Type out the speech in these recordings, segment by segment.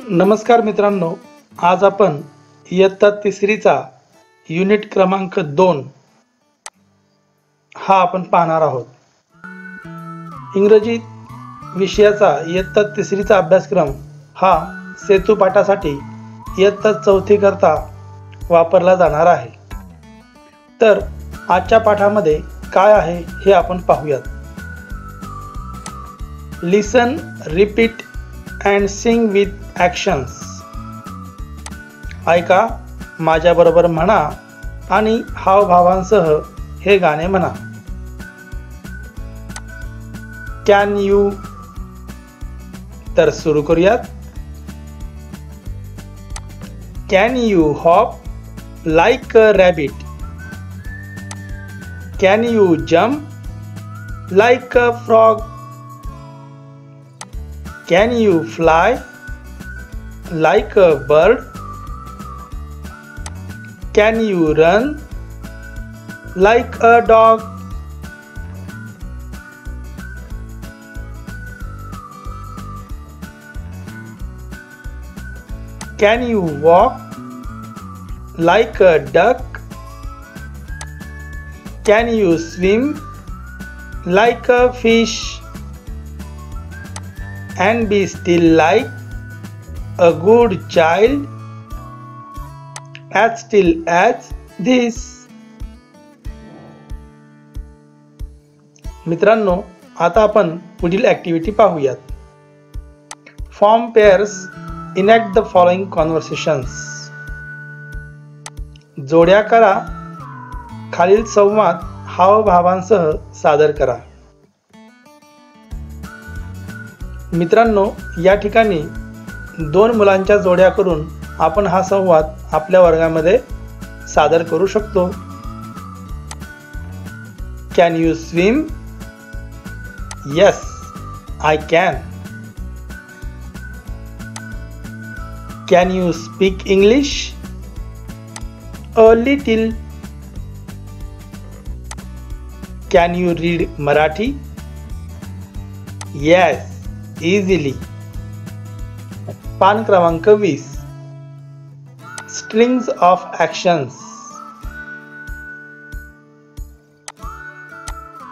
नमस्कार मित्रांनो, आज आपण इयत्ता तिसरीचा युनिट क्रमांक 2 हा आपण पाहणार आहोत. इंग्रजी विषयाचा इयत्ता तिसरीचा अभ्यासक्रम हा सेतू पाठासाठी इयत्ता चौथी करता वापरला जाणार आहे. तर आजच्या पाठामध्ये काय आहे हे आपण पाहूयात. Listen, repeat and sing with actions. ऐका, माझ्याबरोबर म्हणा आणि हावभावांसह हे गाणे म्हणा. Can you. तर सुरू करूयात. Can you hop like a rabbit? Can you jump like a frog? Can you fly like a bird? Can you run like a dog? Can you walk like a duck? Can you swim like a fish? And be still like a good child, as still as this. मित्रांनो, आता आपण पुढील activity पाहूयात. Form pairs, enact the following conversations. जोड्या करा, खालील संवाद हावभावांसह सादर करा. मित्रांनो, या ठिकाणी दोन मुलांच्या जोड्या करून आपण हा संवाद आपल्या वर्गामध्ये सादर करू शकतो. Can you swim? Yes, I can. Can you speak English? A little. Can you read Marathi? Yes, easily. पान क्रमांक 20. Strings of actions.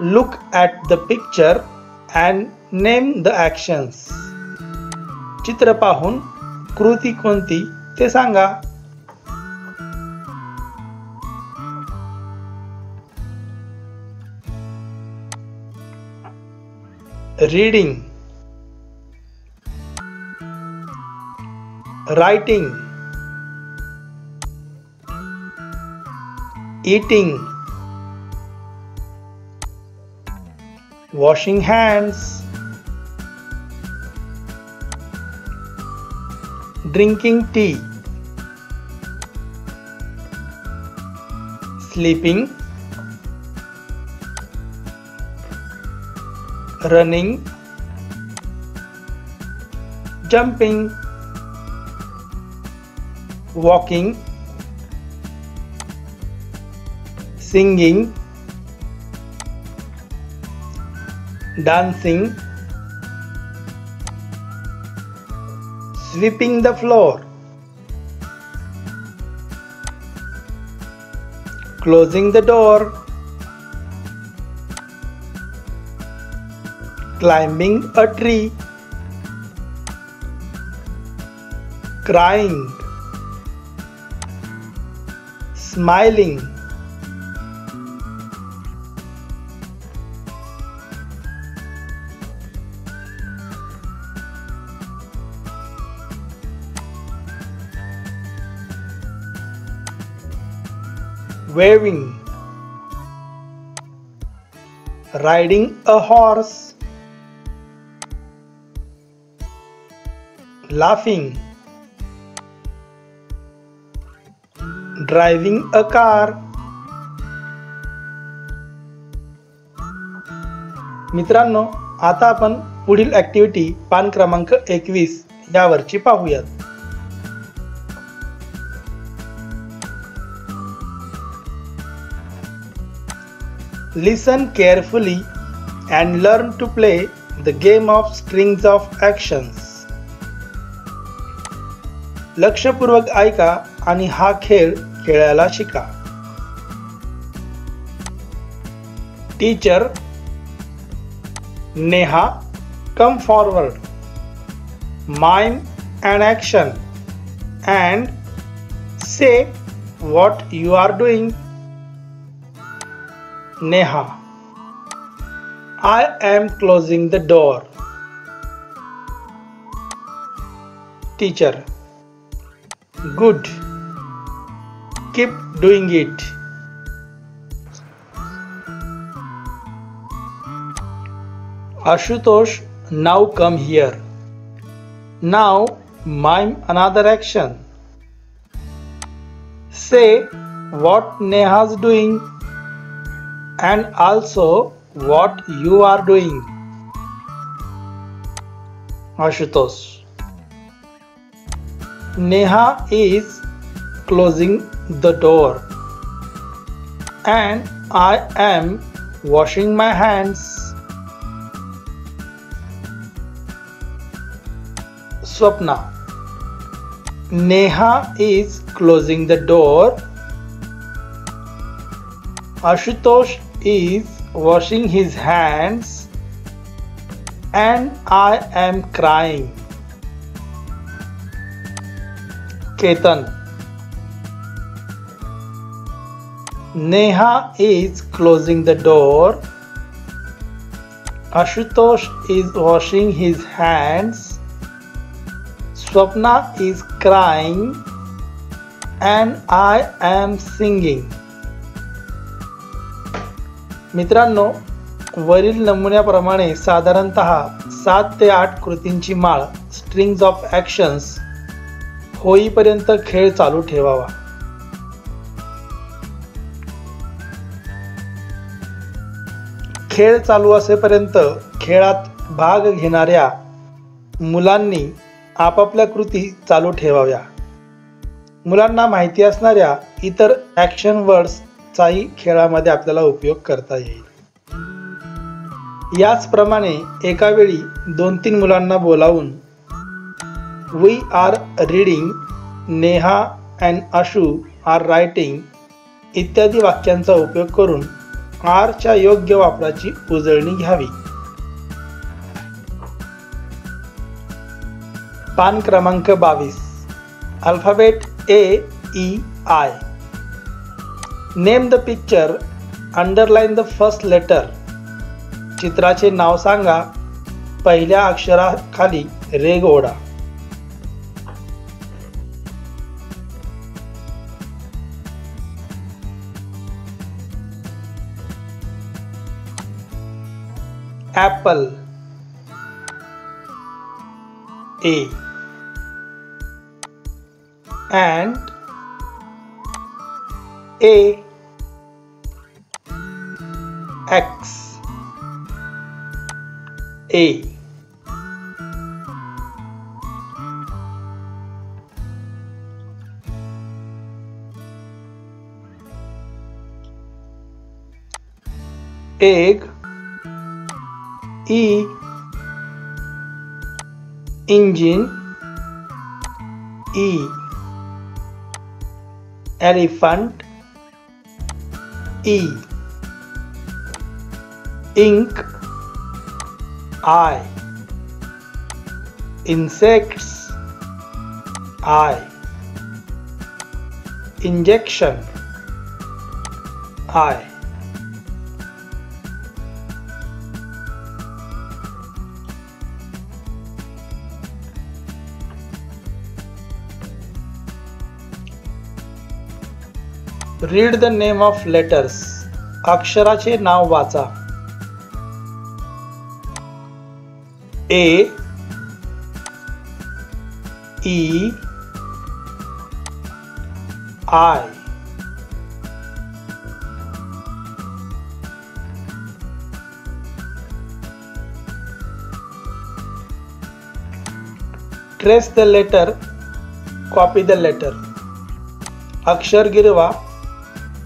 Look at the picture and name the actions. चित्र पाहून कृती कोणती ते सांगा. Reading, writing, eating, washing hands, drinking tea, sleeping, running, jumping, walking, singing, dancing, sweeping the floor, closing the door, climbing a tree, crying, smiling, waving, riding a horse, laughing, driving a car. मित्रांनो, आता आपण पुढील activity पान क्रमांक 21 यावरची पाहूयात. Listen carefully and learn to play the game of strings of actions. लक्षपूर्वक ऐका आणि हा खेळ खेळायला शिका. Teacher Neha, come forward. Mime an action and say what you are doing. Neha, I am closing the door. Teacher, good. Keep doing it. Ashutosh, now come here. Now mime another action. Say what Neha's doing and also what you are doing. Ashutosh, Neha is closing the door and I am washing my hands. Swapna, Neha is closing the door. Ashutosh is washing his hands and I am crying. Ketan, Neha is closing the door. Ashutosh is washing his hands. Swapna is crying and I am singing. मित्रांनो, वरील नमुन्याप्रमाणे साधारणतः 7 ते 8 कृतींची माळ strings of actions होईपर्यंत खेळ चालू ठेवावा. खेळ चालू असेपर्यंत खेळात भाग घेणाऱ्या मुलांनी आपापल्या कृती चालू ठेवाव्या. मुलांना माहिती असणाऱ्या इतर ॲक्शन वर्ड्सचाही खेळामध्ये आपल्याला उपयोग करता येईल. याचप्रमाणे एका वेळी 2-3 मुलांना बोलावून we are reading, Neha and Ashu are writing इत्यादी वाक्यांचा उपयोग करून आरच्या योग्य वापराची उजळणी घ्यावी. पान क्रमांक 22. Alphabet AEI. Name the picture, underline the first letter. चित्राचे नाव सांगा, पहिल्या अक्षराखाली रेघ ओढा. Apple, A. And A, X, A. Egg, E. Engine, E. Elephant, E. Ink, I. Insects, I. Injection, I. Read the name of letters. अक्षराचे नाव वाचा. A, E, I. Trace the letter, copy the letter. अक्षर गिरवा,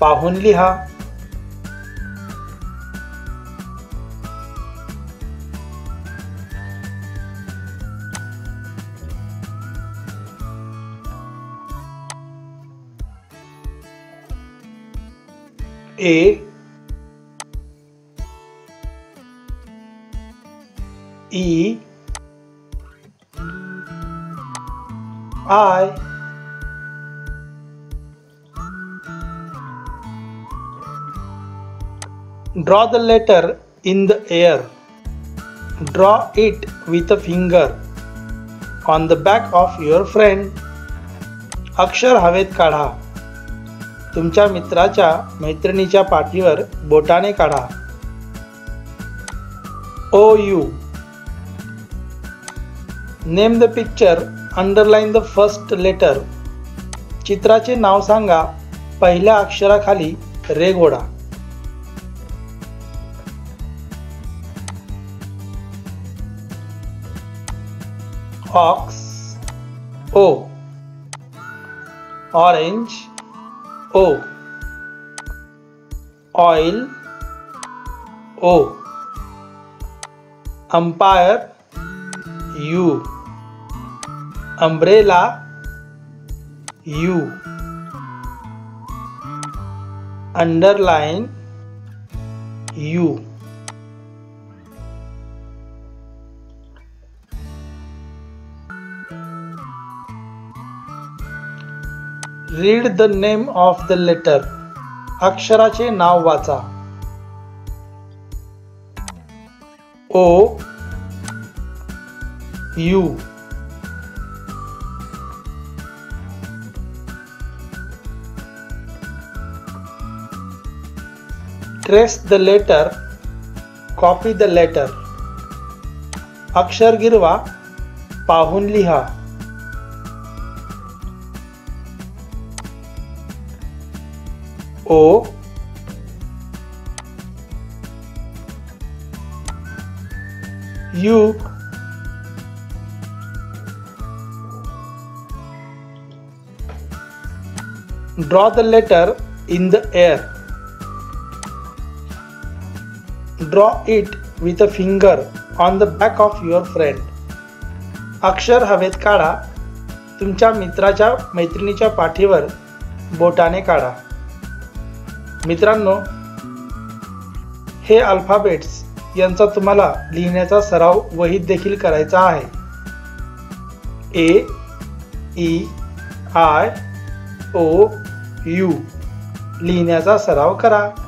पाहून लिहा. A, E, I, draw the letter in the air. Draw it with a finger on the back of your friend. अक्षर हवेत काढा. तुमच्या मित्राच्या मैत्रिणीच्या पाठीवर बोटाने काढा. OU. Name the picture. Underline the first letter. चित्राचे नाव सांगा. पहिल्या अक्षराखाली रेघ ओढा. Ox. O. Orange. O. Oil. O. Umpire. U. Umbrella. U. Underline. U. Read the name of the letter. अक्षराचे नाव वाचा. O, U. Trace the letter. Copy the letter. अक्षर गिरवा. पाहून लिहा. O, U, draw the letter in the air. Draw it with a finger on the back of your friend. अक्षर हवेत काढा. तुमच्या मित्राच्या मैत्रिणीच्या पाठीवर बोटाने काढा. मित्रांनो, हे अल्फाबेट्स यांचा तुम्हाला लिहिण्याचा सराव वहीत देखील करायचा आहे. A, E, I, O, U लिहिण्याचा सराव करा.